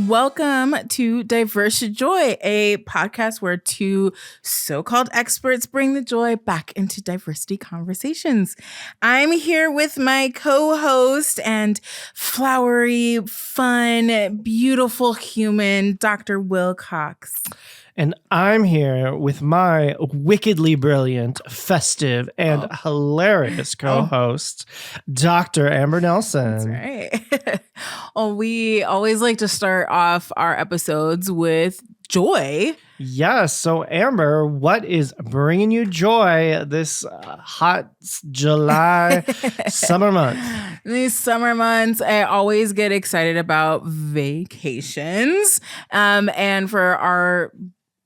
Welcome to Diverse Joy, a podcast where two so-called experts bring the joy back into diversity conversations. I'm here with my co-host and flowery, fun, beautiful human, Dr. Will Cox. And I'm here with my wickedly brilliant, festive, and hilarious co-host, Dr. Amber Nelson. That's right. Well, we always like to start off our episodes with joy. Yes. So, Amber, what is bringing you joy this hot July summer month? These summer months, I always get excited about vacations. And for our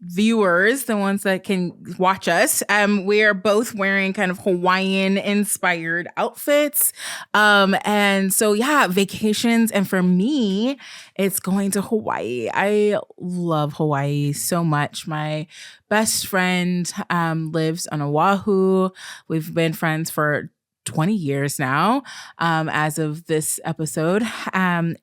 viewers, the ones that can watch us, we are both wearing kind of Hawaiian inspired outfits. And so, yeah, vacations. And for me, it's going to Hawaii. I love Hawaii so much. My best friend lives on Oahu. We've been friends for 20 years now, as of this episode. And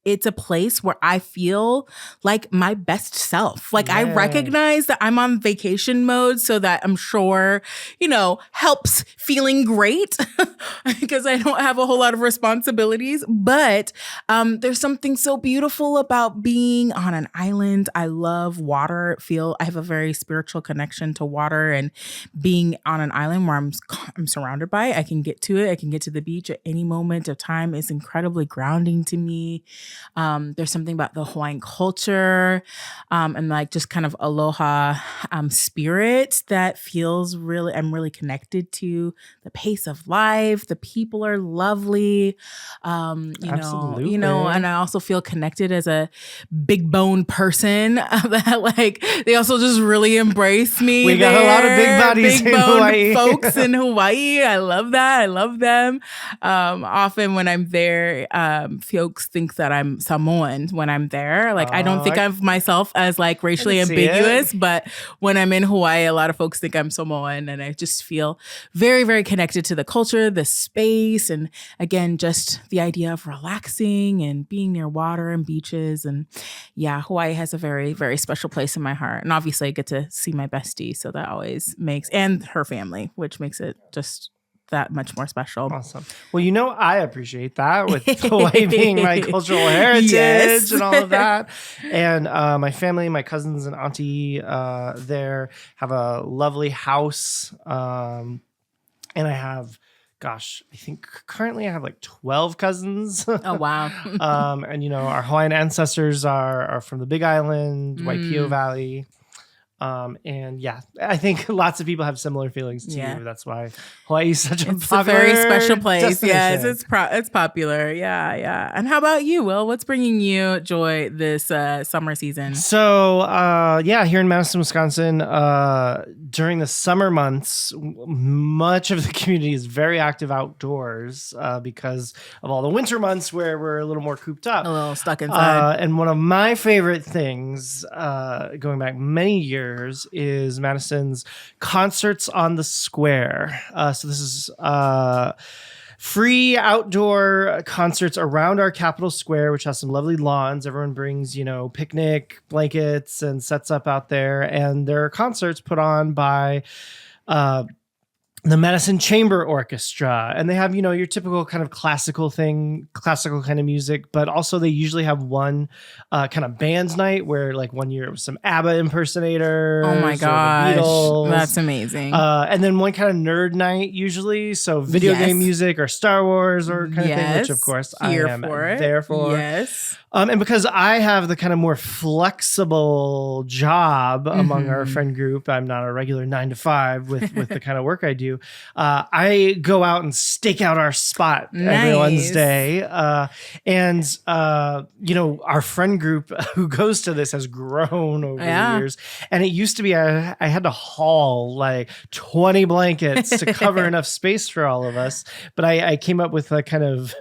it's a place where I feel like my best self. Like I recognize that I'm on vacation mode, so that I'm sure, helps feeling great because I don't have a whole lot of responsibilities. But there's something so beautiful about being on an island. I love water. I have a very spiritual connection to water, and being on an island where I'm surrounded by it, I can get to it. I can get to the beach at any moment of time. It's incredibly grounding to me. There's something about the Hawaiian culture and like just kind of aloha spirit that feels I'm really connected to. The pace of life, the people are lovely, Absolutely. And I also feel connected as a big bone person that like they also just really embrace me. We got a lot of big bodies in Hawaii. Folks in Hawaii. I love that. I love them. Often when I'm there, folks think that I'm Samoan when I'm there. Like I don't think of myself as like racially ambiguous, but when I'm in Hawaii, a lot of folks think I'm Samoan, and I just feel very, very connected to the culture, the space, and again, just the idea of relaxing and being near water and beaches. And yeah, Hawaii has a very, very special place in my heart. And obviously I get to see my bestie, so that always and her family, which makes it just that much more special. Awesome. Well, I appreciate that with Hawaii being my cultural heritage and all of that. And my family, my cousins and auntie there have a lovely house. And I have, I think currently I have like 12 cousins. Oh, wow. And, our Hawaiian ancestors are from the Big Island, Waipio Valley. And yeah, I think lots of people have similar feelings too. Yeah. That's why Hawaii is such a very special place. Yes, it's popular. Yeah. And how about you, Will? What's bringing you joy this summer season? So, here in Madison, Wisconsin, during the summer months, much of the community is very active outdoors because of all the winter months where we're a little more cooped up, a little stuck inside. And one of my favorite things, going back many years, is Madison's concerts on the square. So this is free outdoor concerts around our Capitol Square, which has some lovely lawns. Everyone brings, picnic blankets and sets up out there. And there are concerts put on by the Madison Chamber Orchestra, and they have, your typical kind of classical kind of music, but also they usually have one kind of band night where like one year it was some ABBA impersonators. Oh my gosh, that's amazing. And then one kind of nerd night usually. So video game music or Star Wars or kind of thing, which of course I am there for. Yes. And because I have the kind of more flexible job among our friend group, I'm not a regular 9 to 5 with the kind of work I do. I go out and stake out our spot every Wednesday. And our friend group who goes to this has grown over the years. And it used to be I had to haul like 20 blankets to cover enough space for all of us. But I came up with a kind of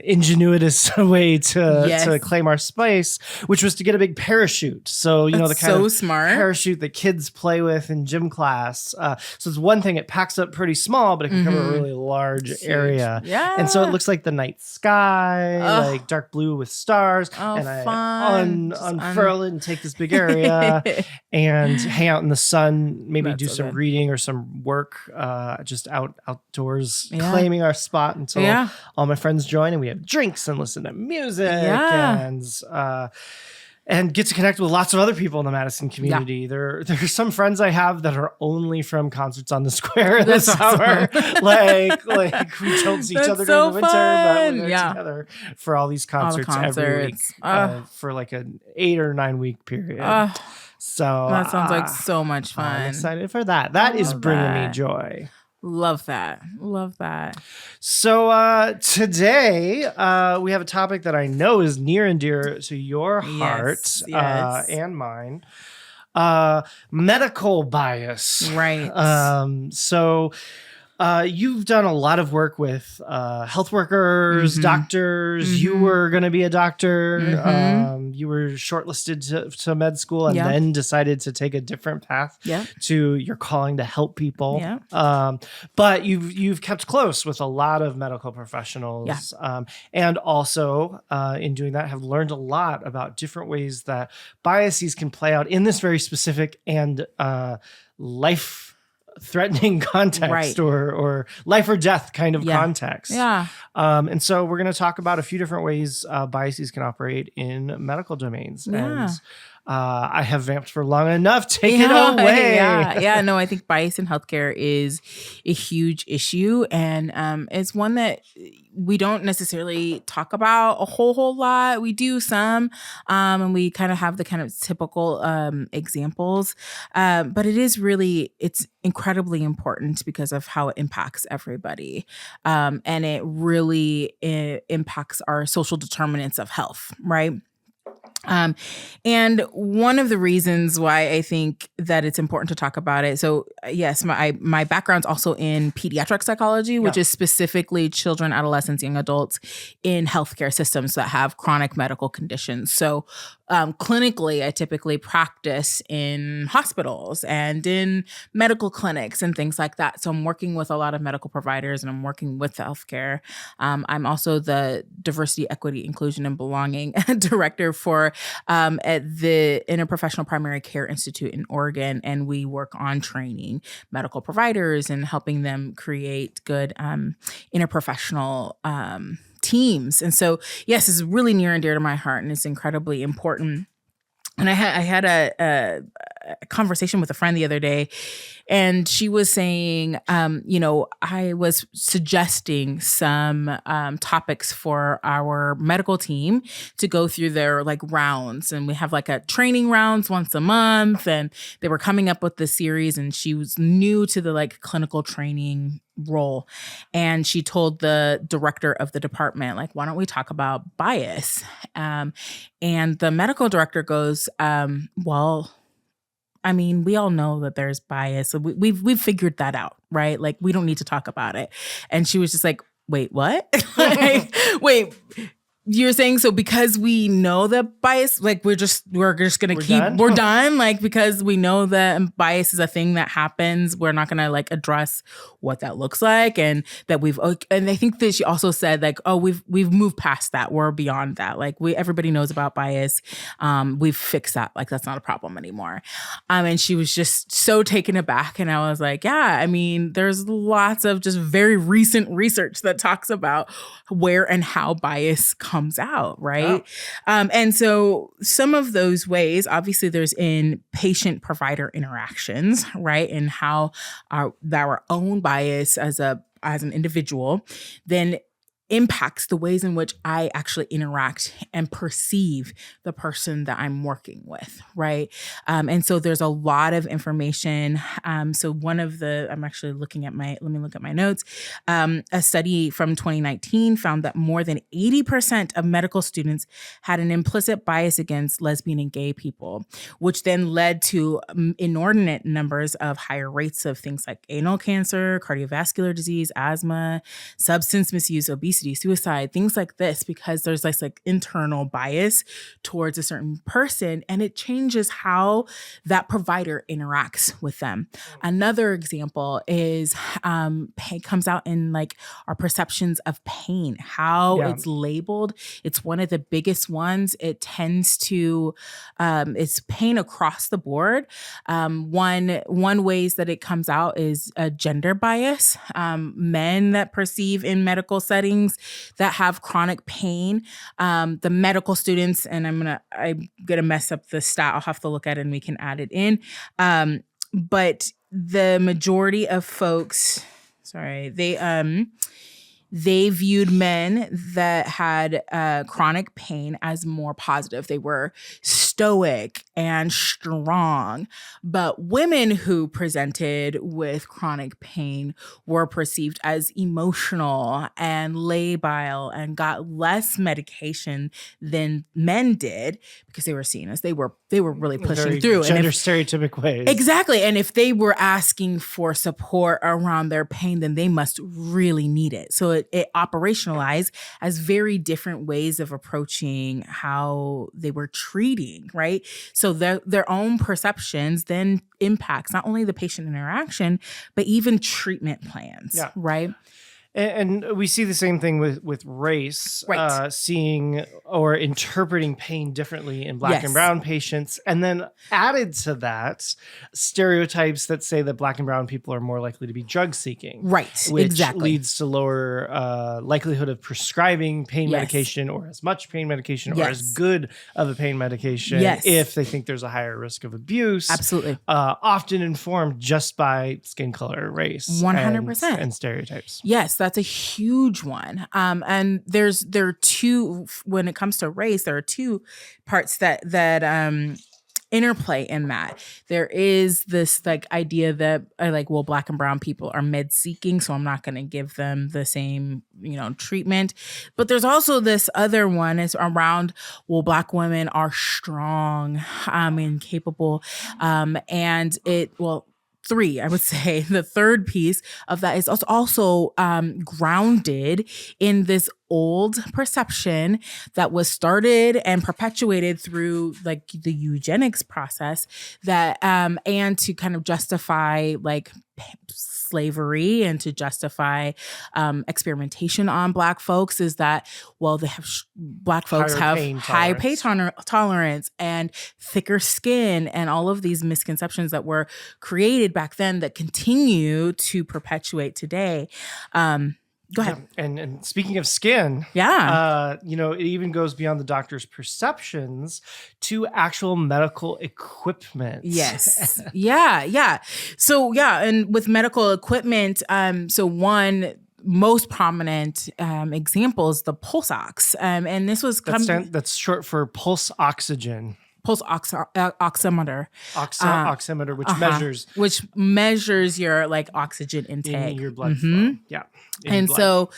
ingenuitous way to claim our space, which was to get a big parachute. So, you know, the kind of smart parachute that kids play with in gym class. So it's one thing, it packs up pretty small, but it can cover a really large area. Yeah. And so it looks like the night sky, like dark blue with stars. And I unfurl it and take this big area and hang out in the sun, maybe do some reading or some work, just outdoors, claiming our spot until all my friends join and we have drinks and listen to music and get to connect with lots of other people in the Madison community. There are some friends I have that are only from concerts on the square this summer. like we don't see each other during the winter, but we're together for all these concerts every week for like an 8 or 9 week period. So that sounds like so much fun. I'm excited for that. That is bringing me joy. Love that. Love that. So today we have a topic that I know is near and dear to your heart and mine. Medical bias. Right. So you've done a lot of work with health workers, doctors. You were going to be a doctor. You were shortlisted to med school and then decided to take a different path to your calling to help people. But you've kept close with a lot of medical professionals. And also in doing that have learned a lot about different ways that biases can play out in this very specific and life-threatening context or life or death kind of context. And so we're going to talk about a few different ways biases can operate in medical domains. And I have vamped for long enough. Take it away. No, I think bias in healthcare is a huge issue. And it's one that we don't necessarily talk about a whole lot. We do some, and we kind of have the kind of typical examples. But it's incredibly important because of how it impacts everybody. And it really impacts our social determinants of health, right? And one of the reasons why I think that it's important to talk about it. So yes, my background's also in pediatric psychology, which is specifically children, adolescents, young adults in healthcare systems that have chronic medical conditions. So clinically, I typically practice in hospitals and in medical clinics and things like that. So I'm working with a lot of medical providers and I'm working with healthcare. I'm also the Diversity, Equity, Inclusion, and Belonging Director for at the Interprofessional Primary Care Institute in Oregon. And we work on training medical providers and helping them create good interprofessional teams. And so, yes, it's really near and dear to my heart and it's incredibly important. And I had a conversation with a friend the other day, and she was saying, I was suggesting some topics for our medical team to go through their rounds. And we have a training rounds once a month. And they were coming up with this series, and she was new to the clinical training role. And she told the director of the department, why don't we talk about bias? And the medical director goes, well, I mean, we all know that there's bias. So we've figured that out, right? We don't need to talk about it. And she was just like, wait, what? Wait, you're saying so because we know that bias, we're just gonna we're done, because we know that bias is a thing that happens, we're not gonna address what that looks like, and that and I think that she also said we've moved past that, we're beyond that, everybody knows about bias, we've fixed that, that's not a problem anymore. And she was just so taken aback, and I was like, yeah, I mean, there's lots of just very recent research that talks about where and how bias comes out, right? And so some of those ways, obviously there's in patient-provider interactions, right? And how our own bias as an individual then impacts the ways in which I actually interact and perceive the person that I'm working with, right? And so there's a lot of information. So I'm actually let me look at my notes. A study from 2019 found that more than 80% of medical students had an implicit bias against lesbian and gay people, which then led to inordinate numbers of higher rates of things like anal cancer, cardiovascular disease, asthma, substance misuse, obesity, obesity, suicide, things like this, because there's this like internal bias towards a certain person, and it changes how that provider interacts with them. Another example is pain comes out in like our perceptions of pain, how it's labeled. It's one of the biggest ones. It tends to, it's pain across the board. One ways that it comes out is a gender bias. Men that perceive in medical settings that have chronic pain, the medical students, and I'm gonna mess up the stat. I'll have to look at it and we can add it in. But the majority of folks, they viewed men that had chronic pain as more positive. They were stoic and strong. But women who presented with chronic pain were perceived as emotional and labile and got less medication than men did, because they were seen as they were really pushing through. Gender stereotypic ways. Exactly. And if they were asking for support around their pain, then they must really need it. So it operationalized as very different ways of approaching how they were treating, right? So their own perceptions then impacts not only the patient interaction, but even treatment plans, right? And we see the same thing with race, seeing or interpreting pain differently in Black and brown patients. And then added to that, stereotypes that say that Black and brown people are more likely to be drug seeking. Right, which leads to lower likelihood of prescribing pain medication, or as much pain medication, or as good of a pain medication if they think there's a higher risk of abuse. Absolutely. Often informed just by skin color, race, 100%. And stereotypes. Yes, that's a huge one. And there are two, when it comes to race, there are two parts that interplay in that. There is this like idea that Black and brown people are med seeking, so I'm not going to give them the same, treatment. But there's also this other one is around, Black women are strong, and capable. Three, I would say. The third piece of that is also grounded in this old perception that was started and perpetuated through like the eugenics process, that and to kind of justify like slavery and to justify experimentation on Black folks, is that, Black folks have high pain tolerance and thicker skin, and all of these misconceptions that were created back then that continue to perpetuate today. Go ahead. Yeah. And speaking of skin, it even goes beyond the doctor's perceptions to actual medical equipment. Yes. Yeah. So and with medical equipment, one most prominent example is the pulse ox. And this was that's short for pulse oxygen. Pulse oximeter. Oximeter, which measures your like oxygen intake in your blood flow. Yeah. And so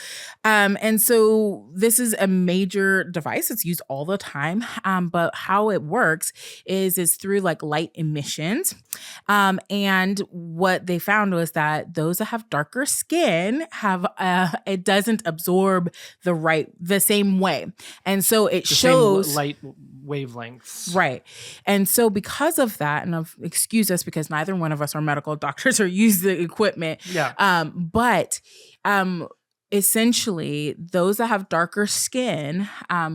this is a major device. It's used all the time. But how it works is through like light emissions. And what they found was that those that have darker skin have it doesn't absorb the same way. And so it shows same light wavelengths. Right. And so because of that, and excuse us because neither one of us are medical doctors or use the equipment. Yeah. But essentially those that have darker skin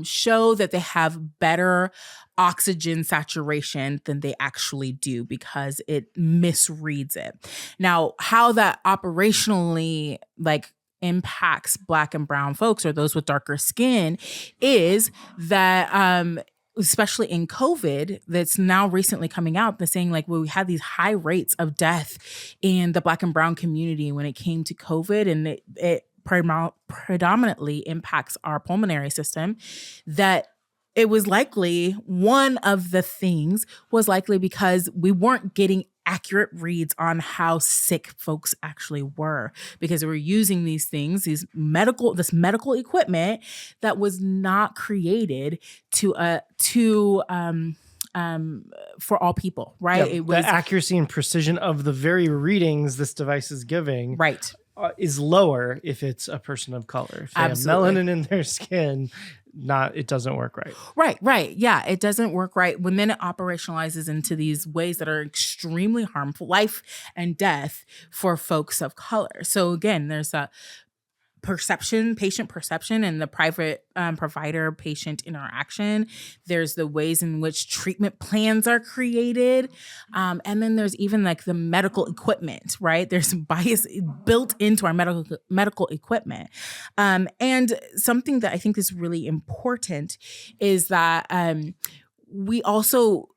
show that they have better oxygen saturation than they actually do, because it misreads it. Now, how that operationally impacts Black and brown folks, or those with darker skin, is that especially in COVID, that's now recently coming out, they're saying we had these high rates of death in the Black and brown community when it came to COVID, and it predominantly impacts our pulmonary system, that it was likely one of the things was likely because we weren't getting accurate reads on how sick folks actually were, because we were using these things, this medical equipment that was not created for all people, right? Yep. It was the accuracy and precision of the very readings this device is giving, right? is lower if it's a person of color. If they Absolutely. have melanin in their skin, it doesn't work right. Right. Yeah, it doesn't work right when then it operationalizes into these ways that are extremely harmful, life and death for folks of color. So again, there's a patient perception, and the private provider patient interaction. There's the ways in which treatment plans are created. And then there's even like the medical equipment, right? There's bias built into our medical equipment. And something that I think is really important is that we also,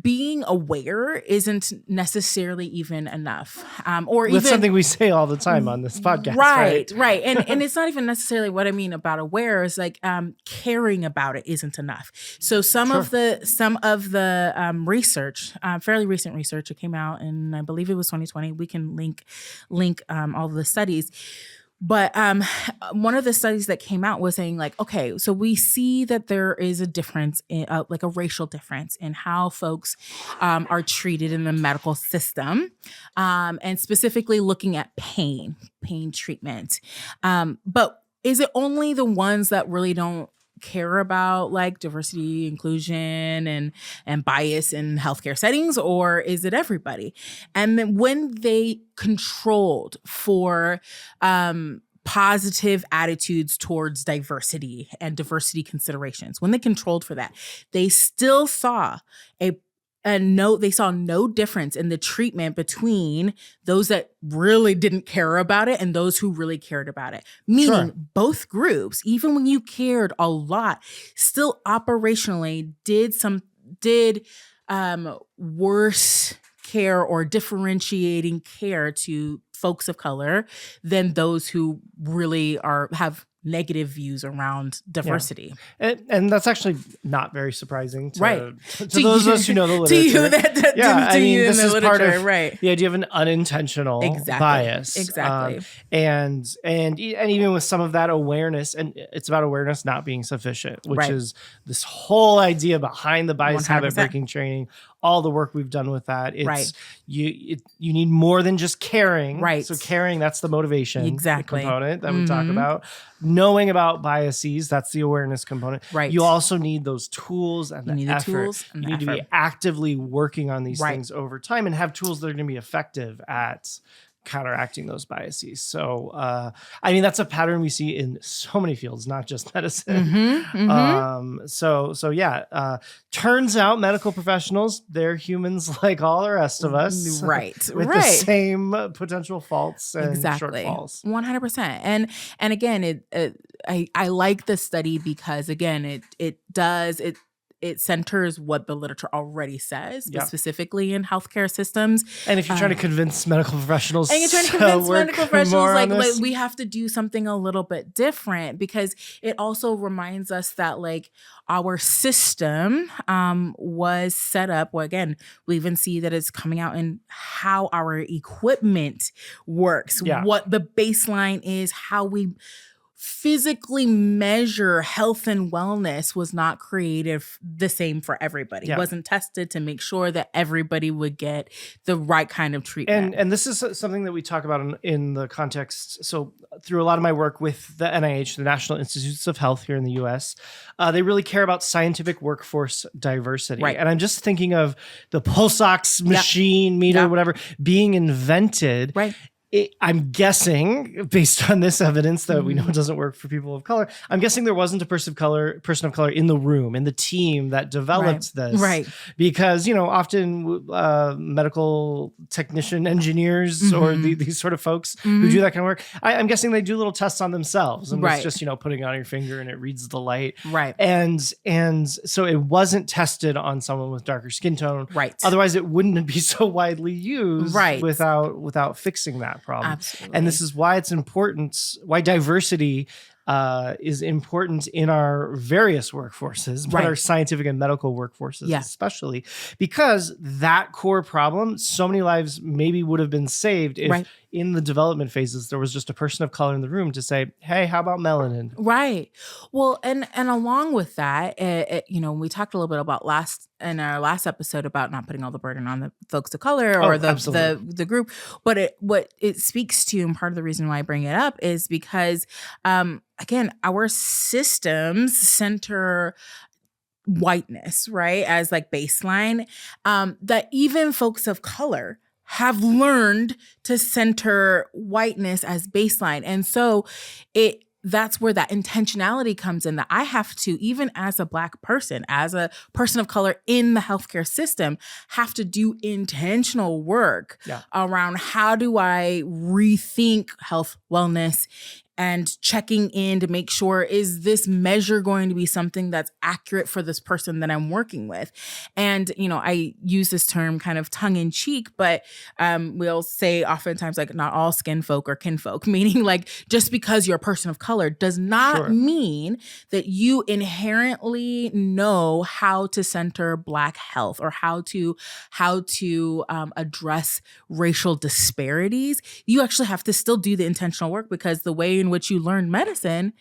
being aware isn't necessarily even enough. That's something we say all the time on this podcast. Right. And it's not even necessarily what I mean about aware is like caring about it isn't enough. So some of the research, fairly recent research, it came out in, I believe it was 2020. We can link all of the studies. But one of the studies that came out was saying like, okay, so we see that there is a difference in like a racial difference in how folks are treated in the medical system, and specifically looking at pain treatment. But is it only the ones that really don't care about like diversity, inclusion, and bias in healthcare settings, or is it everybody? And then when they controlled for positive attitudes towards diversity and diversity considerations, when they controlled for that, they still saw they saw no difference in the treatment between those that really didn't care about it and those who really cared about it. Meaning both groups, even when you cared a lot, still operationally did worse care or differentiating care to folks of color than those who really have negative views around diversity. Yeah. And that's actually not very surprising to those of us who know the literature. To you that didn't this in the is literature, part of right. the idea of an unintentional bias. Exactly. And even with some of that awareness, and it's about awareness not being sufficient, which is this whole idea behind the bias 100%. habit breaking training, all the work we've done with that. It's you need more than just caring. Right. So caring, that's the motivation component that we talk about. Knowing about biases, that's the awareness component. Right. You also need those tools and the effort. You need to be actively working on these things over time and have tools that are going to be effective at counteracting those biases. So, that's a pattern we see in so many fields, not just medicine. Turns out medical professionals, they're humans like all the rest of us. Right. With the same potential faults and shortfalls. 100%. And again, I like the study because again, it centers what the literature already says, but specifically in healthcare systems. And if you're trying to convince medical professionals, like we have to do something a little bit different, because it also reminds us that like our system was set up. Well, again, we even see that it's coming out in how our equipment works, what the baseline is, how we physically measure health and wellness was not created the same for everybody. It wasn't tested to make sure that everybody would get the right kind of treatment. And this is something that we talk about in the context. So through a lot of my work with the NIH, the National Institutes of Health here in the US, they really care about scientific workforce diversity. Right. And I'm just thinking of the pulse ox machine, meter, whatever, being invented. Right. I'm guessing, based on this evidence that we know doesn't work for people of color, I'm guessing there wasn't a person of color in the room, in the team that developed this. Right. Because, often medical technician engineers or these sort of folks who do that kind of work, I'm guessing they do little tests on themselves. And it's just, putting on your finger and it reads the light. Right. And so it wasn't tested on someone with darker skin tone. Right. Otherwise, it wouldn't be so widely used without fixing that problem. Absolutely. And this is why it's important, why diversity is important in our various workforces, but our scientific and medical workforces especially, because that core problem, so many lives maybe would have been saved in the development phases, there was just a person of color in the room to say, hey, how about melanin? Right. Well, and along with that, we talked a little bit about in our last episode about not putting all the burden on the folks of color or the group. But what it speaks to, and part of the reason why I bring it up is because, again, our systems center whiteness, right, as like baseline, that even folks of color have learned to center whiteness as baseline. And so that's where that intentionality comes in, that I have to, even as a Black person, as a person of color in the healthcare system, have to do intentional work around how do I rethink health, wellness, and checking in to make sure, is this measure going to be something that's accurate for this person that I'm working with? And, I use this term kind of tongue in cheek, but we'll say oftentimes like not all skin folk are kinfolk, meaning like just because you're a person of color does not mean that you inherently know how to center Black health or how to address racial disparities. You actually have to still do the intentional work, because the way in which you learned medicine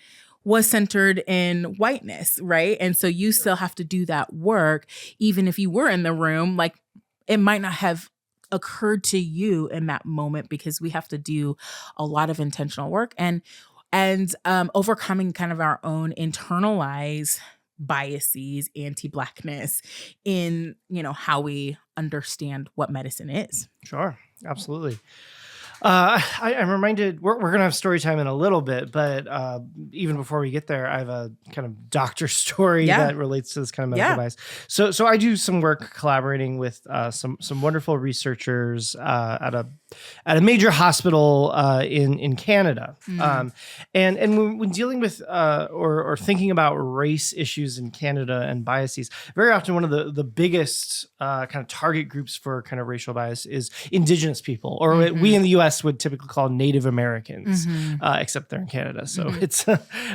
was centered in whiteness, right? And so you still have to do that work, even if you were in the room. Like, it might not have occurred to you in that moment, because we have to do a lot of intentional work and overcoming kind of our own internalized biases, anti-Blackness in, how we understand what medicine is. Sure, absolutely. I'm reminded we're going to have story time in a little bit, but even before we get there, I have a kind of doctor story that relates to this kind of medical bias. So I do some work collaborating with some wonderful researchers at a major hospital in Canada. And when dealing with or thinking about race issues in Canada and biases, very often one of the biggest kind of target groups for kind of racial bias is Indigenous people, or we in the U.S. would typically call Native Americans, except they're in Canada. So it's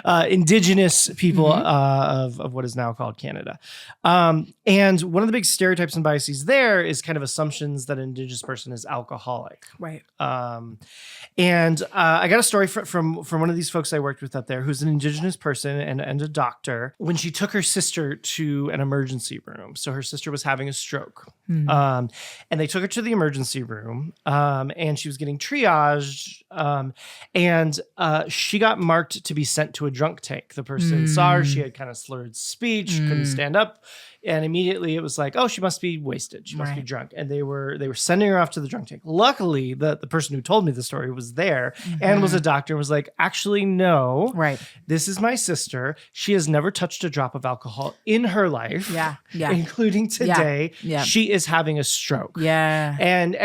Indigenous people of what is now called Canada. And one of the big stereotypes and biases there is kind of assumptions that an Indigenous person is alcoholic. Right. And I got a story from one of these folks I worked with up there, who's an Indigenous person and a doctor, when she took her sister to an emergency room. So her sister was having a stroke. And they took her to the emergency room, and she was getting triaged, and she got marked to be sent to a drunk tank. The person saw her, she had kind of slurred speech, couldn't stand up, and immediately it was like, oh, she must be wasted, she must be drunk, and they were sending her off to the drunk tank. Luckily, the person who told me the story was there and was a doctor, and was like, actually, no, this is my sister. She has never touched a drop of alcohol in her life, including today. She is having a stroke. And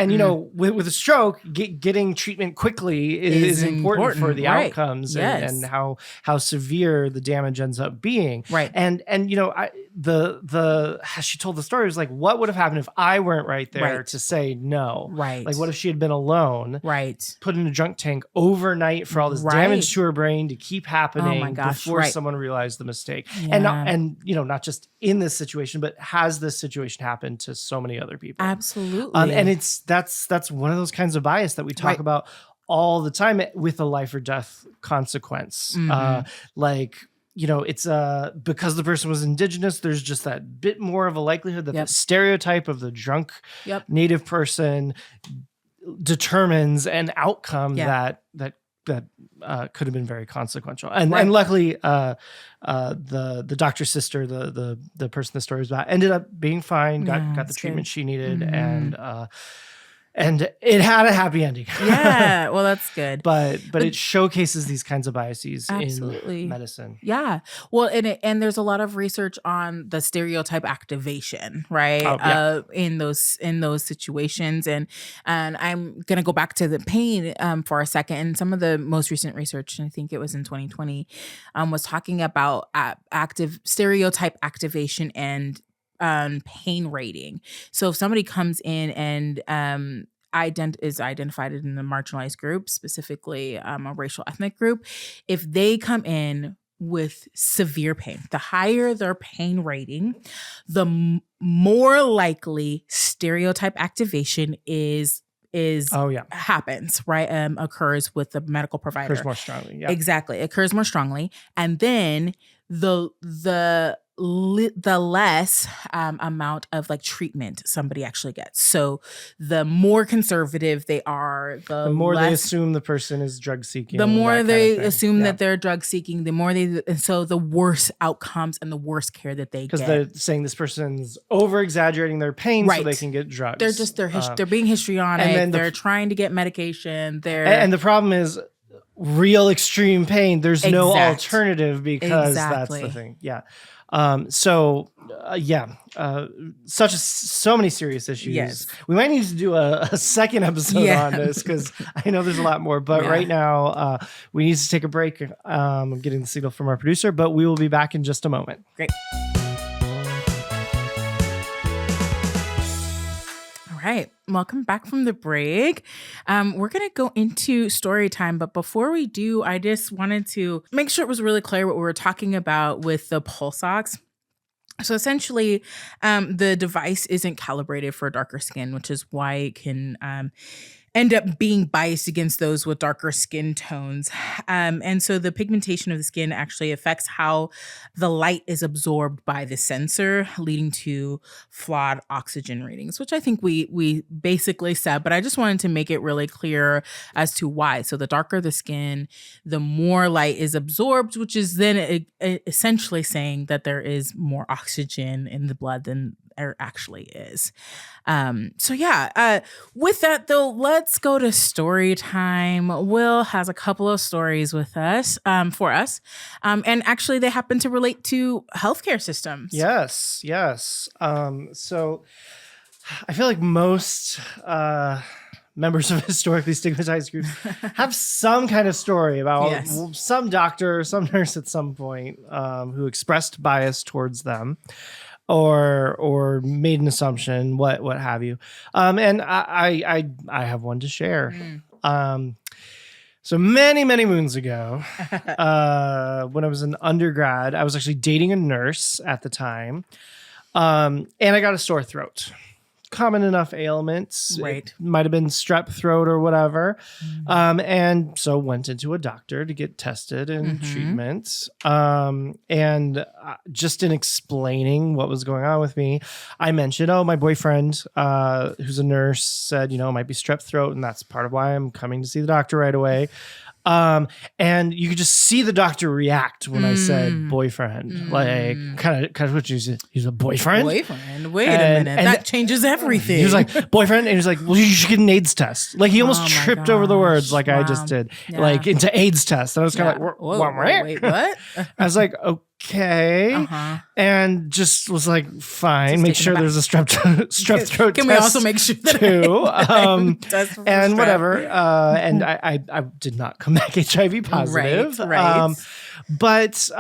with a stroke, getting treatment quickly is important for the outcomes and how severe the damage ends up being. And as she told the story, it was like, what would have happened if I weren't right there to say no? Like, what if she had been alone, put in a drunk tank overnight for all this damage to her brain to keep happening before someone realized the mistake? And not just in this situation, but has this situation happened to so many other people? Absolutely. And that's one of those kinds of bias that we talk about all the time with a life or death consequence. It's because the person was Indigenous, there's just that bit more of a likelihood that the stereotype of the drunk Native person determines an outcome that could have been very consequential. And luckily, the doctor's sister, the person the story was about, ended up being fine, got the treatment she needed, and it had a happy ending. Well, that's good. But it showcases these kinds of biases in medicine. Well, and there's a lot of research on the stereotype activation, right? In those situations, and I'm gonna go back to the pain for a second. And some of the most recent research, and I think it was in 2020, was talking about active stereotype activation and pain rating. So if somebody comes in and is identified in a marginalized group, specifically a racial ethnic group, if they come in with severe pain, the higher their pain rating, the more likely stereotype activation is is Oh yeah. happens, right? Occurs with the medical provider. Occurs more strongly. Yeah. Exactly. Occurs more strongly. And then the less amount of like treatment somebody actually gets. So the more conservative they are, The more they assume the person is drug seeking. The more they assume that they're drug seeking, the more and so the worse outcomes and the worse care that they get. Because they're saying this person's over exaggerating their pain so they can get drugs. They're just they're being histrionic. And then they're trying to get medication. And the problem is real extreme pain. There's no alternative because that's the thing. Yeah. So many serious issues. Yes. We might need to do a second episode on this because I know there's a lot more. But right now, we need to take a break. I'm getting the signal from our producer, but we will be back in just a moment. Great. All right. Welcome back from the break. We're going to go into story time. But before we do, I just wanted to make sure it was really clear what we were talking about with the pulse ox. So essentially, the device isn't calibrated for darker skin, which is why it can end up being biased against those with darker skin tones. And so the pigmentation of the skin actually affects how the light is absorbed by the sensor, leading to flawed oxygen readings, which I think we basically said, but I just wanted to make it really clear as to why. So the darker the skin, the more light is absorbed, which is then essentially saying that there is more oxygen in the blood than there actually is. With that though, let's go to story time. Will has a couple of stories with us, for us. And actually they happen to relate to healthcare systems. Yes. So I feel like most, members of historically stigmatized groups have some kind of story about some doctor, some nurse at some point, who expressed bias towards them. Or made an assumption, what have you. And I have one to share. So many moons ago, when I was an undergrad, I was actually dating a nurse at the time. And I got a sore throat. Common enough ailments. Right. It might have been strep throat or whatever. And so went into a doctor to get tested and treatment. And just in explaining what was going on with me, I mentioned, my boyfriend, who's a nurse, said, it might be strep throat. And that's part of why I'm coming to see the doctor right away. And you could just see the doctor react when I said boyfriend, like kind of what he's a boyfriend. Wait a minute, that changes everything. He was like boyfriend, and he was like, well, you should get an AIDS test. Like he almost tripped over the words, like I just did, like into AIDS test. And I was kind of like, wait, what? I was like, okay, and just was like, fine. Just make sure there's a strep throat. Can we also make sure that too? And whatever. And I did not come back HIV positive. Right. But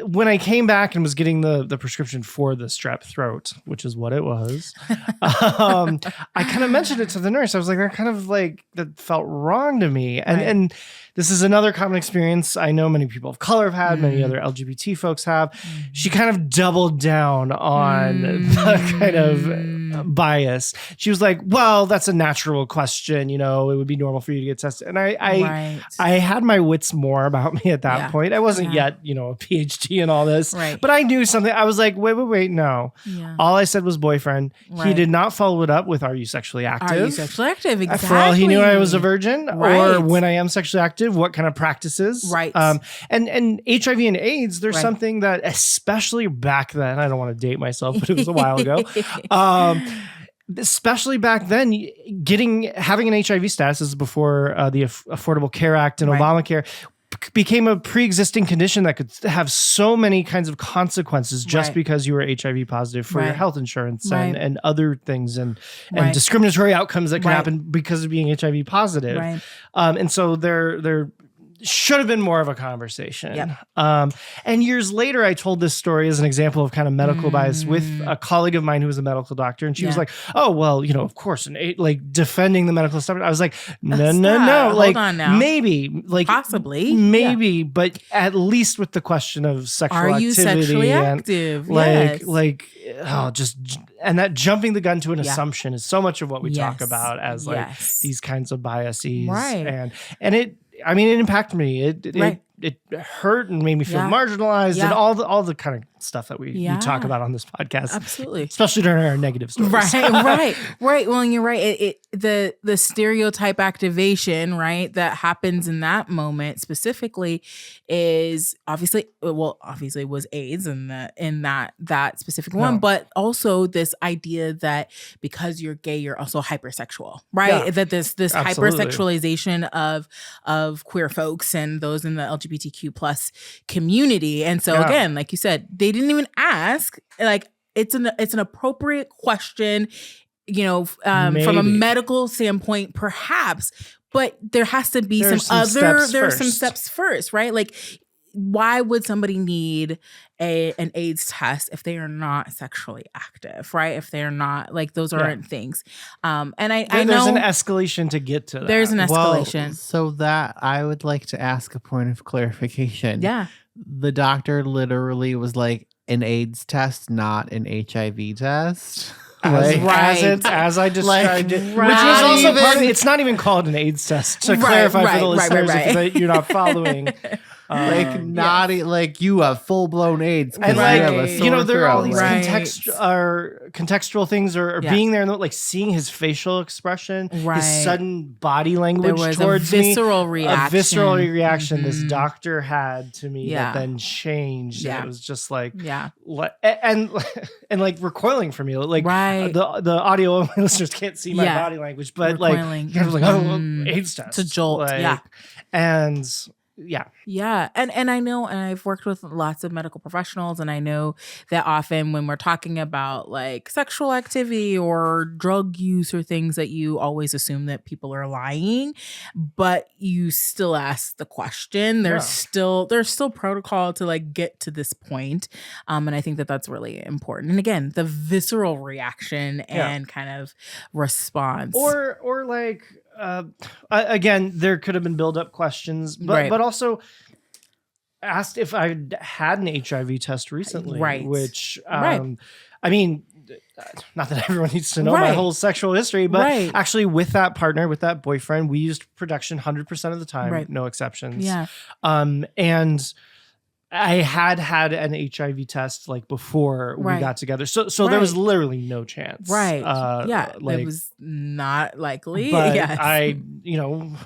when I came back and was getting the prescription for the strep throat, which is what it was, I kind of mentioned it to the nurse. I was like, that felt wrong to me. And this is another common experience I know many people of color have had, many other LGBT folks have. She kind of doubled down on the kind of bias. She was like, well, that's a natural question. It would be normal for you to get tested. And I had my wits more about me at that point. I wasn't yet, a PhD and all this, but I knew something. I was like, wait, no. Yeah. All I said was boyfriend. Right. He did not follow it up with, are you sexually active? Are you sexually active? Exactly. For all he knew, I was a virgin, or when I am sexually active, what kind of practices. Right. And HIV and AIDS, there's something that, especially back then, I don't want to date myself, but it was a while ago. Especially back then, having an HIV status, this is before the Affordable Care Act and Obamacare, became a pre-existing condition that could have so many kinds of consequences just because you were HIV positive for your health insurance and other things and discriminatory outcomes that can happen because of being HIV positive. Right. And so they're should have been more of a conversation. Yep. And years later, I told this story as an example of kind of medical bias with a colleague of mine who was a medical doctor. And she was like, oh, well, of course, like defending the medical establishment. I was like, no. Like, on now. maybe, like possibly, maybe, but at least with the question of sexual Are activity. you sexually and active? And that jumping the gun to an assumption is so much of what we talk about as like these kinds of biases. Right. And it impacted me. It hurt and made me feel marginalized and all the kind of stuff that we talk about on this podcast. Absolutely. Especially during our negative stories. Right. Well, and you're right. The stereotype activation, right, that happens in that moment specifically is obviously was AIDS in that specific one, but also this idea that because you're gay, you're also hypersexual, right? Yeah. That this hypersexualization of queer folks and those in the LGBTQ plus community. And so again, like you said, they didn't even ask. Like it's an appropriate question, from a medical standpoint, perhaps, but there has to be some steps first, right? Like, why would somebody need an AIDS test if they are not sexually active, right? If they're not, like, those aren't things. And I know there's an escalation to get to that. There's an escalation. Well, so that I would like to ask a point of clarification. Yeah. The doctor literally was like, an AIDS test, not an HIV test. As I described it, which was also part of it. It's not even called an AIDS test, to clarify for the listeners if you're not following. Like you have full blown AIDS, and there are all these contextual things or being there and like seeing his facial expression, his sudden body language towards me, a visceral reaction this doctor had to me that then changed. And it was just like and like recoiling from me, like the audio listeners can't see my body language, but recoiling. Like kind of like AIDS test, it's a jolt, and. Yeah. And I know, and I've worked with lots of medical professionals, and I know that often when we're talking about like sexual activity or drug use or things, that you always assume that people are lying, but you still ask the question. There's still protocol to like get to this point. And I think that that's really important. And again, the visceral reaction and kind of response. Or like, again, there could have been build-up questions, but also asked if I had an HIV test recently, which, I mean, not that everyone needs to know my whole sexual history, but actually with that partner, with that boyfriend, we used protection 100% of the time, no exceptions. Yeah. And I had an HIV test like before we got together. So there was literally no chance. Right. It was not likely. But I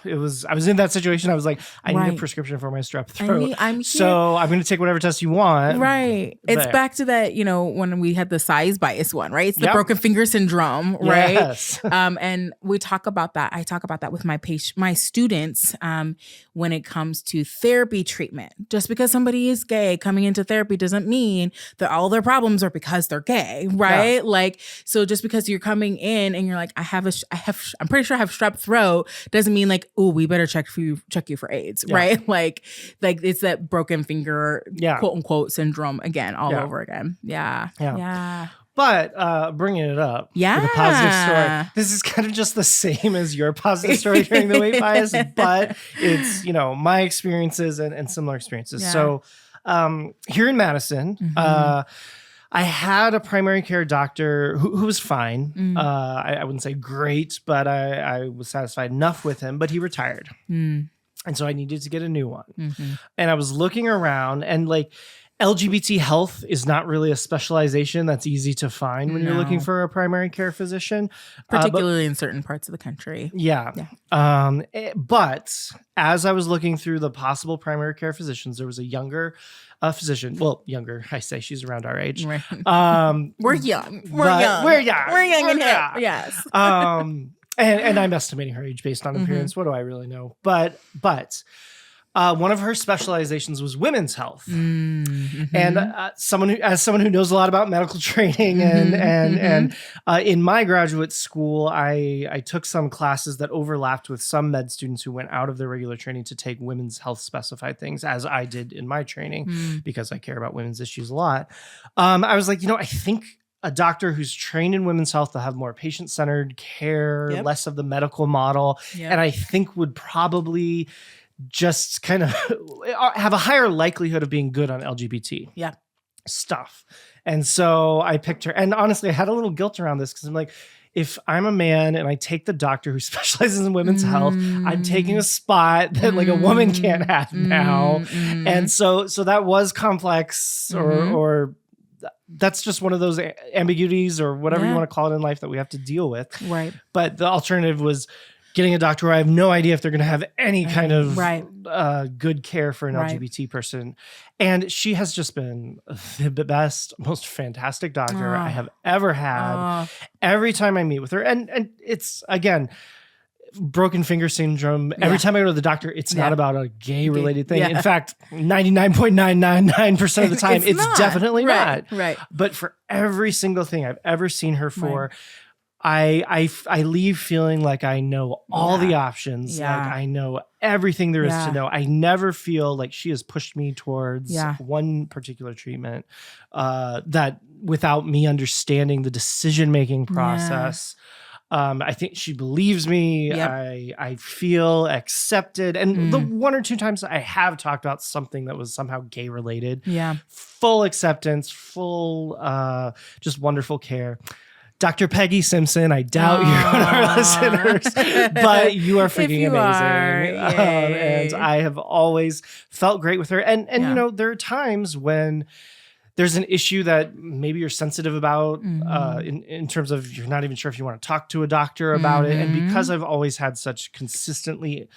was in that situation. I was like, I need a prescription for my strep throat. So I'm going to take whatever test you want. Right. It's back to that, when we had the size bias one, right? It's the broken finger syndrome, right? Yes. And we talk about that. I talk about that with my students when it comes to therapy treatment. Just because somebody is gay coming into therapy doesn't mean that all their problems are because they're gay, right? Like, so just because you're coming in and you're like, I'm pretty sure I have strep throat, doesn't mean like, oh, we better check you for AIDS, right? Like it's that broken finger, quote unquote, syndrome again, all over again. Yeah. But bringing it up with a positive story, this is kind of just the same as your positive story during the weight bias, but it's, my experiences and similar experiences. Yeah. So here in Madison, I had a primary care doctor who was fine. I wouldn't say great, but I was satisfied enough with him, but he retired. And so I needed to get a new one. And I was looking around, and like, LGBT health is not really a specialization that's easy to find when you're looking for a primary care physician. Particularly in certain parts of the country. Yeah. But as I was looking through the possible primary care physicians, there was a younger physician. Well, younger, I say she's around our age. Right. We're young. We're young and hip. Yes. And I'm estimating her age based on appearance. What do I really know? But One of her specializations was women's health, Mm-hmm. and someone who knows a lot about medical training, and in my graduate school, I took some classes that overlapped with some med students who went out of their regular training to take women's health specified things, as I did in my training, because I care about women's issues a lot. I was like, I think a doctor who's trained in women's health to have more patient-centered care, less of the medical model, and I think would probably just kind of have a higher likelihood of being good on LGBT stuff. And so I picked her. And honestly, I had a little guilt around this because I'm like, if I'm a man and I take the doctor who specializes in women's health, I'm taking a spot that like a woman can't have now. And so that was complex, or that's just one of those ambiguities or whatever you want to call it in life that we have to deal with. Right. But the alternative was getting a doctor where I have no idea if they're going to have any kind of good care for an LGBT person. And she has just been the best, most fantastic doctor I have ever had. Every time I meet with her, and it's, again, broken finger syndrome. Every time I go to the doctor, it's not about a gay related thing. In fact, 99.999% of the time, it's definitely not. Right. But for every single thing I've ever seen her for, I leave feeling like I know all the options. Like I know everything there is to know. I never feel like she has pushed me towards one particular treatment that without me understanding the decision-making process. I think she believes me. I feel accepted. And the one or two times I have talked about something that was somehow gay related, full acceptance, full just wonderful care. Dr. Peggy Simpson, I doubt you're one of our listeners, but you are freaking amazing. And I have always felt great with her. And there are times when there's an issue that maybe you're sensitive about in terms of you're not even sure if you want to talk to a doctor about it. And because I've always had such consistently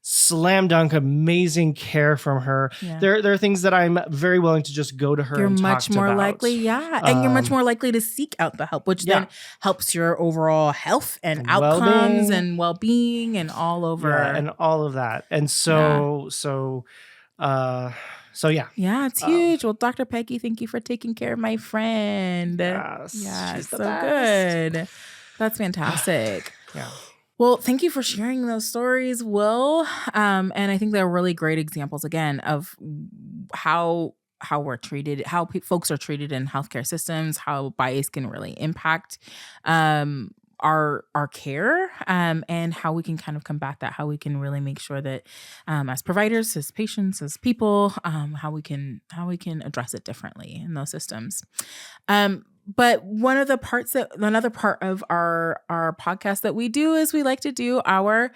slam dunk amazing care from her, there are things that I'm very willing to just go to her. You're and much talk more about. likely, and you're much more likely to seek out the help, which then helps your overall health and outcomes and well-being and all over, and all of that. And so it's huge. Well, Dr. Peggy, thank you for taking care of my friend. She's so the best. good. That's fantastic. Well, thank you for sharing those stories, Will. And I think they're really great examples, again, of how we're treated, how folks are treated in healthcare systems, how bias can really impact our care, and how we can kind of combat that, how we can really make sure that as providers, as patients, as people, how we can address it differently in those systems. But another part of our podcast that we do is we like to do our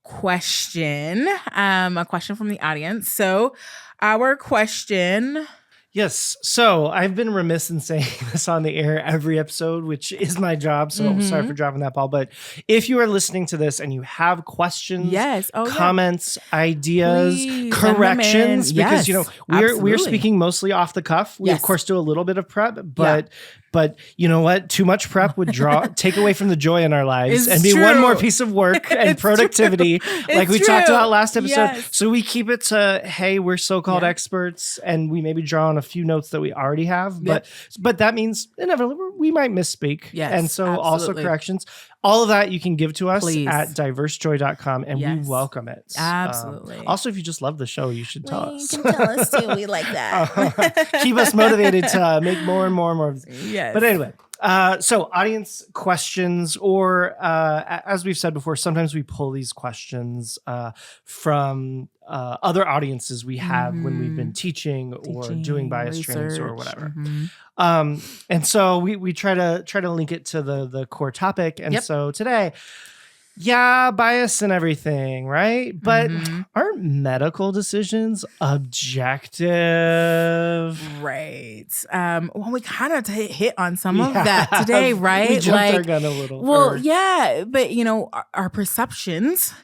question, a question from the audience. So our question. Yes. So I've been remiss in saying this on the air every episode, which is my job. So sorry for dropping that ball. But if you are listening to this and you have questions, comments, ideas, please corrections, because we're speaking mostly off the cuff. We of course do a little bit of prep, but you know what? Too much prep would take away from the joy in our lives and be one more piece of work and productivity, like we talked about last episode. So we keep it to, hey, we're so-called experts, and we maybe draw on a few notes that we already have, but that means inevitably we might misspeak. And so also corrections. All of that you can give to us at diversejoy.com, and we welcome it. Absolutely. Also, if you just love the show, you should tell us. You can tell us too. We like that. Keep us motivated to make more and more and more. Yes. But anyway, so audience questions, or as we've said before, sometimes we pull these questions from other audiences we have when we've been teaching or doing bias trainings or whatever. And so we try to link it to the core topic. And so today, bias and everything, right? But aren't medical decisions objective? Right. Well, we kind of hit on some of that today, right? We jumped our gun a little. Well, but our perceptions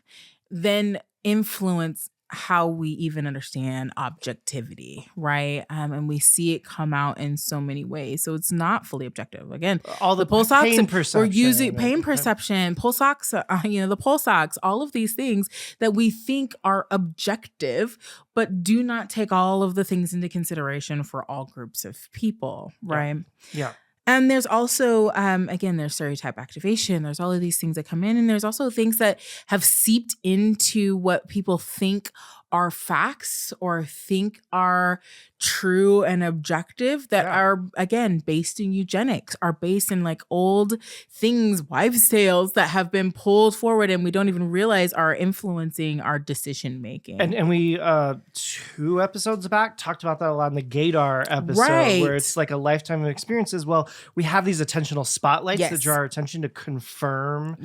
then influence how we even understand objectivity, right? And we see it come out in so many ways. So it's not fully objective. Again, all the pulse ox, pain perception, we're using pain perception, pulse ox, the pulse ox, all of these things that we think are objective, but do not take all of the things into consideration for all groups of people, right? Yeah. And there's also, again, there's stereotype activation. There's all of these things that come in. And there's also things that have seeped into what people think are facts or think are true and objective that are, again, based in eugenics, are based in like old things, wives' tales that have been pulled forward and we don't even realize are influencing our decision making. And we 2 episodes back talked about that a lot in the Gaydar episode, where it's like a lifetime of experiences. Well, we have these attentional spotlights that draw our attention to confirm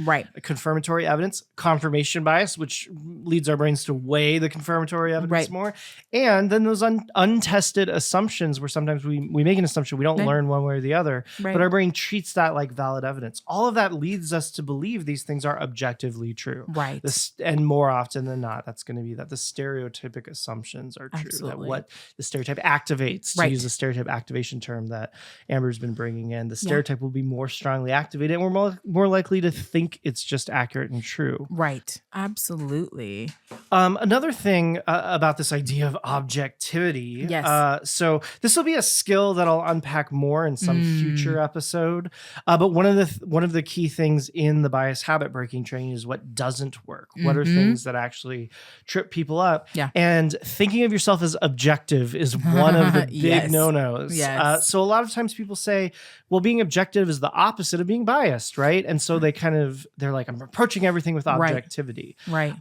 confirmatory evidence, confirmation bias, which leads our brains to weigh the confirmatory evidence more. And then those untested assumptions, where sometimes we make an assumption, we don't learn one way or the other, but our brain treats that like valid evidence. All of that leads us to believe these things are objectively true. Right. And more often than not, that's going to be that the stereotypic assumply are true. That what the stereotype activates, to use the stereotype activation term that Amber's been bringing in, the stereotype will be more strongly activated and we're more likely to think it's just accurate and true. Right. Absolutely. Another thing about this idea of objectivity. So this will be a skill that I'll unpack more in some future episode. But one of the key things in the bias habit breaking training is what doesn't work. What are things that actually trip people up? And thinking of yourself as objective is one of the big no-nos. So a lot of times people say, well, being objective is the opposite of being biased, right? And so they're like, I'm approaching everything with objectivity. Right.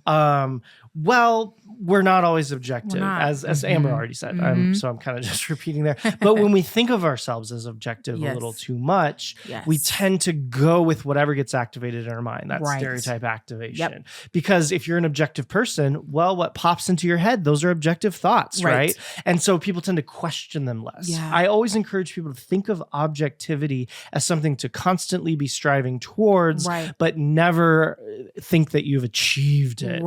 Well, we're not always objective, as Amber already said. So I'm kind of just repeating there. But when we think of ourselves as objective a little too much, we tend to go with whatever gets activated in our mind. That's stereotype activation. Because if you're an objective person, well, what pops into your head, those are objective thoughts, right? And so people tend to question them less. I always encourage people to think of objectivity as something to constantly be striving towards, but never think that you've achieved it.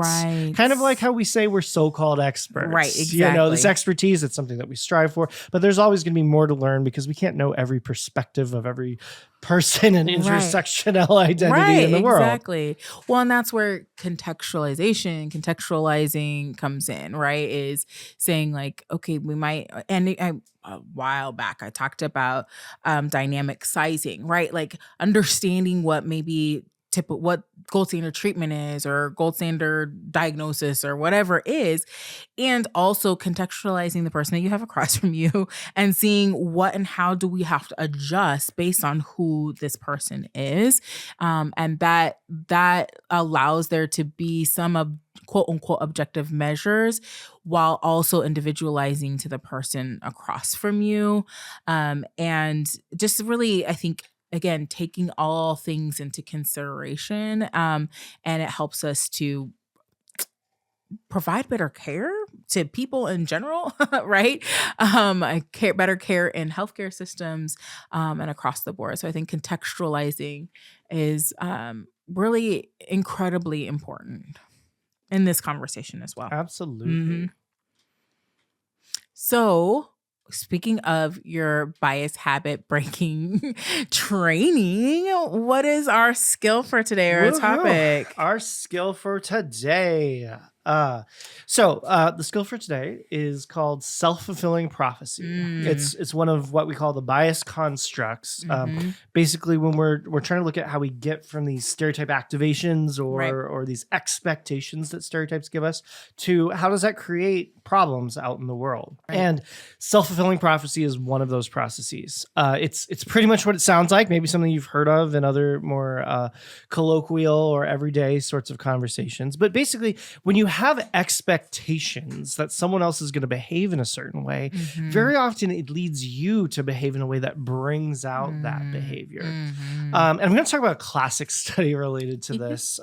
Kind of like how we say we're so-called experts. Right, exactly. This expertise, it's something that we strive for, but there's always going to be more to learn because we can't know every perspective of every person and intersectional identity in the world. Exactly. Well, and that's where contextualizing comes in, right? Is saying like, okay, we might, and a while back, I talked about dynamic sizing, right? Like understanding what maybe what gold standard treatment is or gold standard diagnosis or whatever is, and also contextualizing the person that you have across from you and seeing what and how do we have to adjust based on who this person is. And that allows there to be some quote unquote objective measures while also individualizing to the person across from you. And just really, I think, again, taking all things into consideration, and it helps us to provide better care to people in general, right? Better care in healthcare systems and across the board. So I think contextualizing is really incredibly important in this conversation as well. Absolutely. So, speaking of your bias habit breaking training, what is our skill for today or topic? Our skill for today. The skill for today is called self-fulfilling prophecy. It's one of what we call the bias constructs. Basically, when we're trying to look at how we get from these stereotype activations or these expectations that stereotypes give us to how does that create problems out in the world. And self-fulfilling prophecy is one of those processes. It's pretty much what it sounds like, maybe something you've heard of in other more colloquial or everyday sorts of conversations. But basically, when you have expectations that someone else is going to behave in a certain way, very often it leads you to behave in a way that brings out that behavior. And I'm going to talk about a classic study related to this.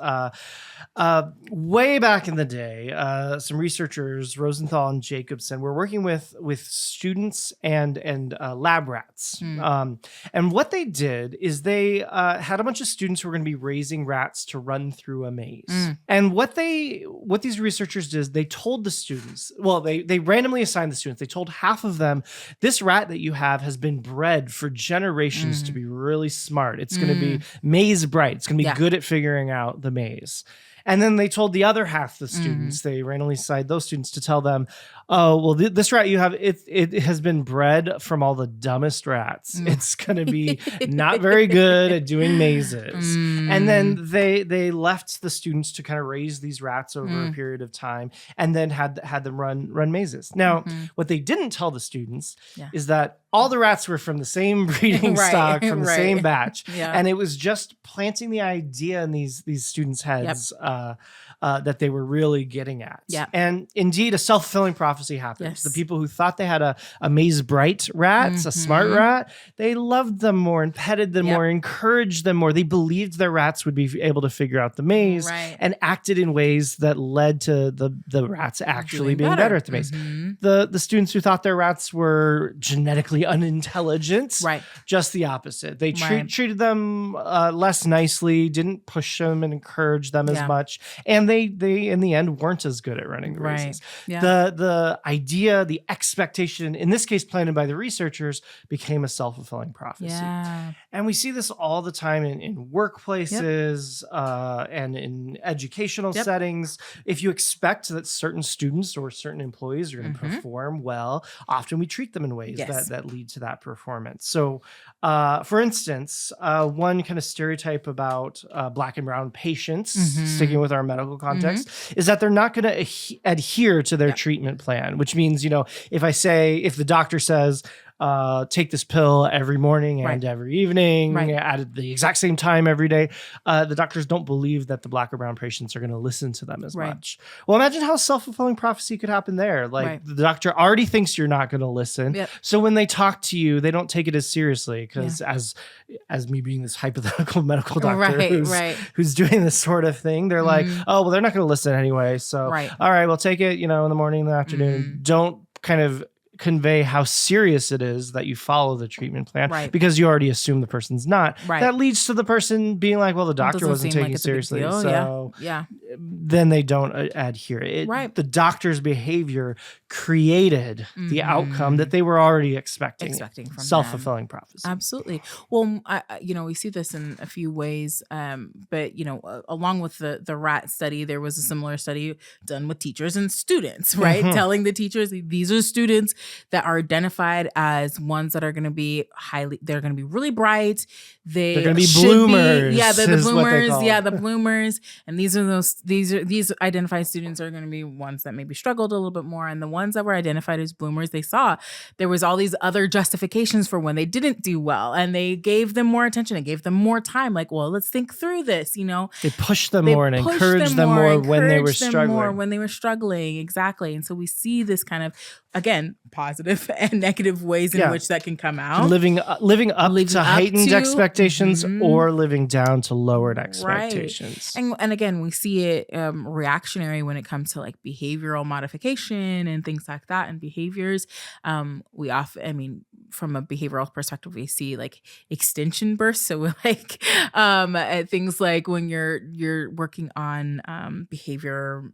Way back in the day, some researchers, Rosenthal and Jacobson, were working with students and lab rats. And what they did is they had a bunch of students who were going to be raising rats to run through a maze. And what these the researchers did is they told the students, well, they randomly assigned the students. They told half of them, this rat that you have has been bred for generations to be really smart. It's going to be maze bright. It's going to be good at figuring out the maze. And then they told the other half the students, they randomly assigned those students to tell them, oh, well, this rat you have, it has been bred from all the dumbest rats. It's going to be not very good at doing mazes. And then they left the students to kind of raise these rats over a period of time and then had them run mazes. Now, what they didn't tell the students is that all the rats were from the same breeding stock, from the same batch. And it was just planting the idea in these students' heads that they were really getting at. And indeed, a self-fulfilling prophecy happened. The people who thought they had a maze bright rat, a smart rat, they loved them more and petted them more, encouraged them more. They believed their rats would be able to figure out the maze and acted in ways that led to the rats actually being better at the maze. The students who thought their rats were genetically unintelligent, just the opposite. They treated them less nicely, didn't push them and encourage them as much, and they in the end weren't as good at running the races. The idea, the expectation, in this case planted by the researchers, became a self-fulfilling prophecy. And we see this all the time in workplaces and in educational settings. If you expect that certain students or certain employees are going to perform well, often we treat them in ways that lead to that performance. So for instance, one kind of stereotype about Black and brown patients, sticking with our medical context, is that they're not going to adhere to their treatment plan, which means, if the doctor says, take this pill every morning and every evening at the exact same time every day, the doctors don't believe that the Black or brown patients are going to listen to them as much. Well, imagine how self-fulfilling prophecy could happen there. Like the doctor already thinks you're not going to listen. So when they talk to you, they don't take it as seriously because as me being this hypothetical medical doctor who's doing this sort of thing, they're like, oh, well, they're not going to listen anyway. So, all right, we'll take it, in the morning, in the afternoon. Don't kind of convey how serious it is that you follow the treatment plan because you already assume the person's not. That leads to the person being like, well, the doctor wasn't taking it seriously. So then they don't adhere. The doctor's behavior created the outcome that they were already expecting from self-fulfilling prophecy. Absolutely. Well, we see this in a few ways, but along with the rat study, there was a similar study done with teachers and students, telling the teachers these are students that are identified as ones that are going to be they're going to be really bright. They're going to be bloomers. The bloomers. The bloomers. And these identified students are going to be ones that maybe struggled a little bit more. And the ones that were identified as bloomers, they saw there was all these other justifications for when they didn't do well. And they gave them more attention and gave them more time. Like, well, let's think through this, They pushed them more and encouraged them more when they were struggling. Exactly. And so we see this kind of, again, positive and negative ways in which that can come out. Living up to heightened expectations or living down to lowered expectations. And again, we see it reactionary when it comes to like behavioral modification and things like that and behaviors. We often, from a behavioral perspective, we see like extension bursts. So we're like things like when you're working on behaviors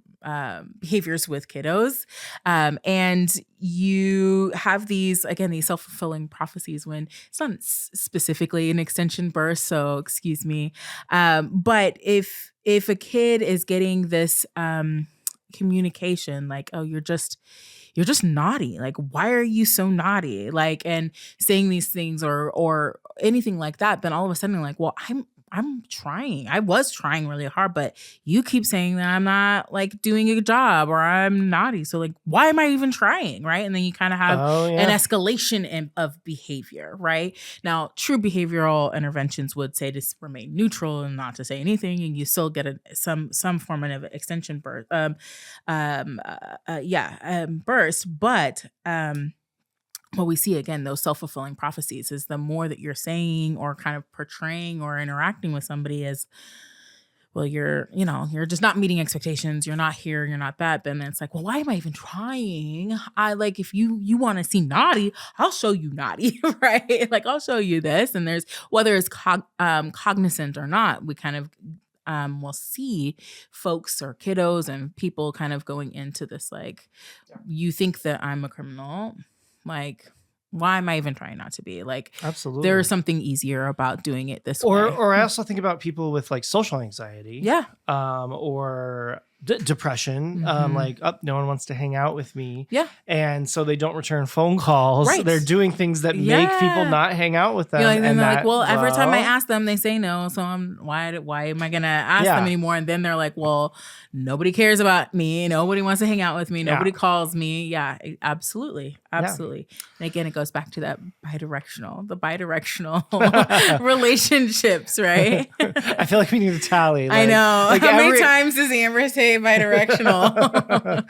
with kiddos, and you have these self-fulfilling prophecies when it's not specifically an extension burst. So excuse me. But if a kid is getting this communication like, oh, you're just naughty. Like, why are you so naughty? Like, and saying these things or anything like that, then all of a sudden like, well, I'm trying. I was trying really hard, but you keep saying that I'm not like doing a good job or I'm naughty. So like, why am I even trying? Right. And then you kind of have an escalation of behavior. Right. Now, true behavioral interventions would say to remain neutral and not to say anything. And you still get some form of extension burst. Burst. But, what we see again, those self-fulfilling prophecies is the more that you're saying or kind of portraying or interacting with somebody as, well, you're just not meeting expectations. You're not here. You're not that. Then it's like, well, why am I even trying? If you want to see naughty, I'll show you naughty, right? Like, I'll show you this. And there's, whether it's cognizant or not, we kind of will see folks or kiddos and people kind of going into this, like, you think that I'm a criminal, like, why am I even trying not to be? Like, Absolutely. there's something easier about doing it this way. Or I also think about people with like social anxiety. Yeah. Or depression. Mhm. Like, no one wants to hang out with me. Yeah. And so they don't return phone calls. Right. They're doing things that make people Yeah. not hang out with them. You're like, and and they're that, like, well, every time I well, ask them, they say no. So why am I gonna ask Yeah. them anymore? And then they're like, well, nobody cares about me. Nobody wants to hang out with me. Nobody calls me. Yeah, absolutely, absolutely. And again, it goes back to that the bidirectional relationships, right? I feel like we need a tally. I know. Like How many times does Amber say bidirectional?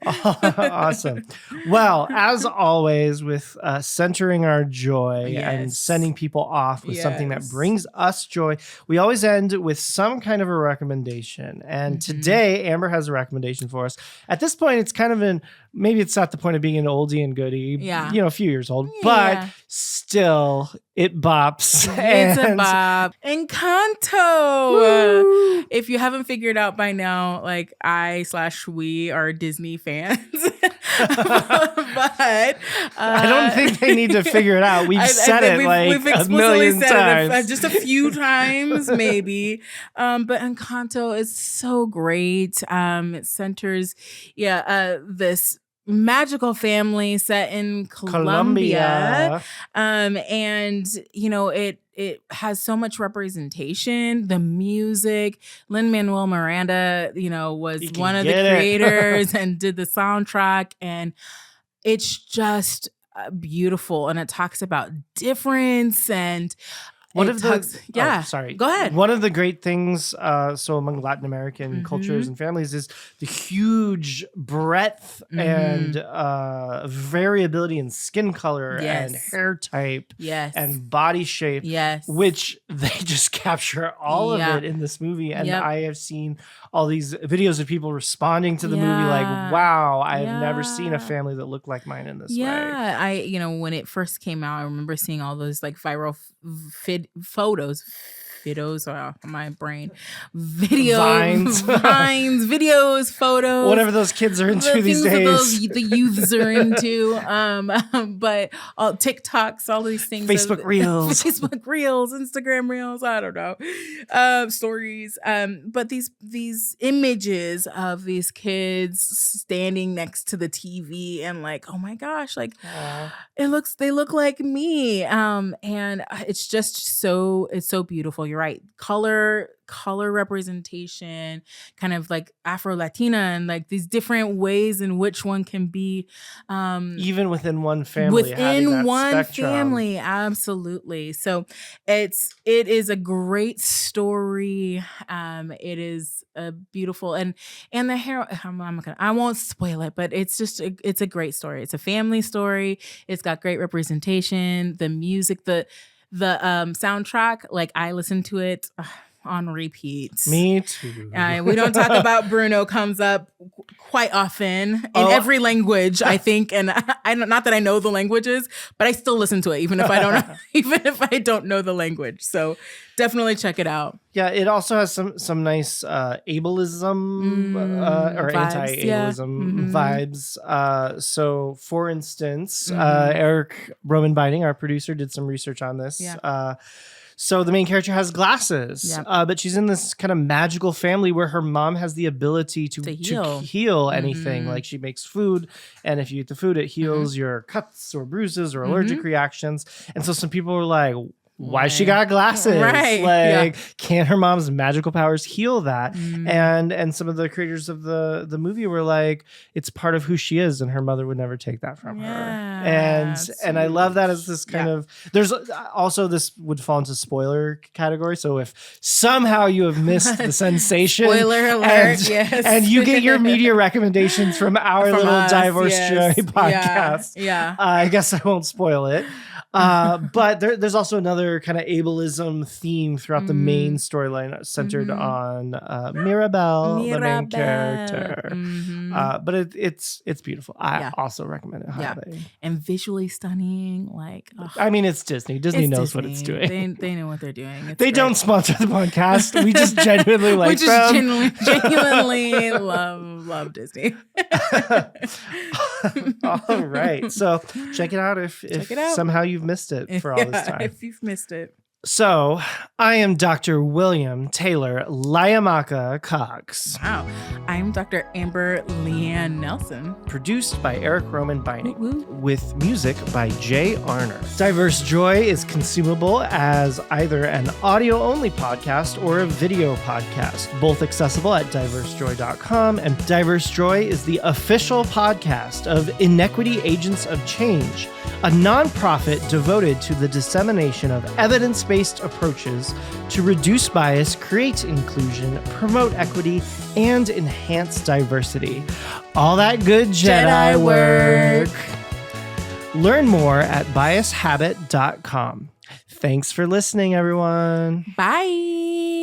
Awesome. Well, as always, with centering our joy and Yes. sending people off with something that Yes. brings us joy, we always end with some kind of a recommendation. And today, Amber has a recommendation for us. At this point, it's kind of maybe it's not the point of being an oldie and goodie, Yeah. a few years old, Yeah. but still, it bops. It's a bop. Encanto. Woo. If you haven't figured out by now, like we are Disney fans. But I don't think they need to figure it out. We've said it we've a explicitly million said times. it just a few times, maybe. But Encanto is so great. It centers, this magical family set in Colombia. And it has so much representation. The music, Lin-Manuel Miranda, was He can one of the get it. creators and did the soundtrack, and it's just beautiful. And it talks about difference and One it of talks, the yeah. sorry. Go ahead. One of the great things, so among Latin American cultures and families, is the huge breadth and variability in skin color and Yes. hair type Yes. and body shape, Yes. which they just capture all of Yeah. it in this movie. And Yep. I have seen all these videos of people responding to the movie Yeah. like, "Wow, I've never seen a Yeah. family that looked like mine in this way." Yeah, when it first came out, I remember seeing all those like viral videos, my brain, videos, vines, videos, photos, Whatever those kids are into the these things that days. the youths are into, but all TikToks, all these things, Facebook Reels. Facebook Reels, Instagram Reels, I don't know, stories, but these images of these kids standing next to the TV and like, oh my gosh, like they look like me, and it's just it's so beautiful. You're right, color representation, kind of like Afro-Latina, and like these different ways in which one can be even within one family, having within that one spectrum. family. Absolutely. So it is a great story. It is a beautiful and the hero, I won't spoil it, but it's just it's a great story. It's a family story. It's got great representation, the music, the soundtrack, like I listen to it on repeat. Me too. We don't talk about Bruno comes up quite often in every language, I think, and I not that I know the languages, but I still listen to it even if I don't know the language. So definitely check it out. Yeah, it also has some nice ableism or vibes, anti-ableism vibes. So, for instance, Eric Roman-Binding, our producer, did some research on this. Yeah. So the main character has glasses, but she's in this kind of magical family where her mom has the ability to heal anything. Like she makes food, and if you eat the food, it heals your cuts or bruises or allergic reactions. And so some people were like, why she got glasses? Right. Like, can her mom's magical powers heal that? And some of the creators of the movie were like, it's part of who she is, and her mother would never take that from her. And I love that as this kind of. There's also, this would fall into spoiler category. So if somehow you have missed the sensation, spoiler alert, and you get your media recommendations from our little Divorce Joy podcast, yeah. I guess I won't spoil it. But there's also another kind of ableism theme throughout the main storyline centered on Mirabelle, the main character. But it's beautiful. I also recommend it highly. And visually stunning. Like, I mean, it's Disney. Disney knows what it's doing. They know what they're doing. It's they great. don't sponsor the podcast. We just genuinely like them. Genuinely love Disney. All right. So check it out if somehow you've missed it for all this time. If you've missed it. So I am Dr. William Taylor Layamaka Cox. Wow. I'm Dr. Amber Leanne Nelson. Produced by Eric Roman Binding. With music by Jay Arner. Diverse Joy is consumable as either an audio-only podcast or a video podcast, both accessible at diversejoy.com. And Diverse Joy is the official podcast of Inequity Agents of Change, a nonprofit devoted to the dissemination of evidence-based approaches to reduce bias, create inclusion, promote equity, and enhance diversity. All that good Jedi work. Learn more at biashabit.com. Thanks for listening, everyone. Bye.